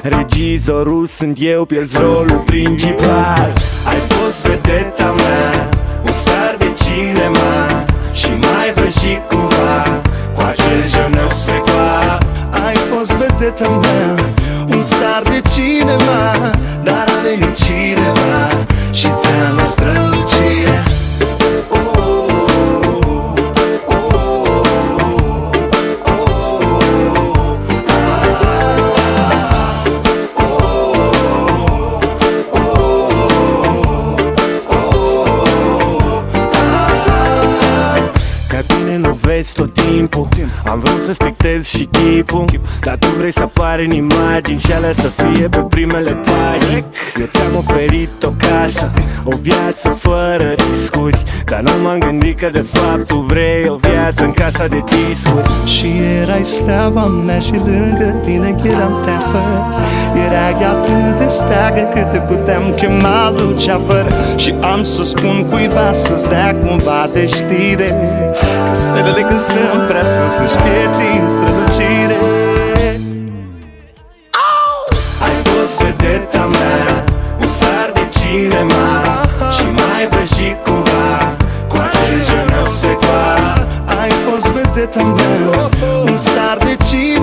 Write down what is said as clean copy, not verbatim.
regizorul sunt eu, pierzi rolul principal. Ai fost vedeta mea, un star de cinema, și mai vrăjit cumva cu acel je ne sais quoi. Ai fost vedeta mea, un star de cinema, dar a venit cineva și ți-a luat strălucirea. Vezi tot timpul, am vrut să spectez și tipul, dar tu vrei să apare în imagini și alea să fie pe primele pagini. Eu ți-am oferit o casă, o viață fără riscuri, dar nu m-am gândit că de fapt tu vrei o viață în casa de discuri. Și erai steaua mea și lângă tine eram teafă. Erai atât de steagă cât te puteam chema Luceafăr. Și am să spun cuiva să-ți dea cumva de știre că stelele când sunt prea sus să-și pierd din strălucire. Ai fost vedeta mea, un star de cinema, și mai vrăjit cumva cu acel je ne sais quoi. Ai fost vedeta mea, un star de cinema,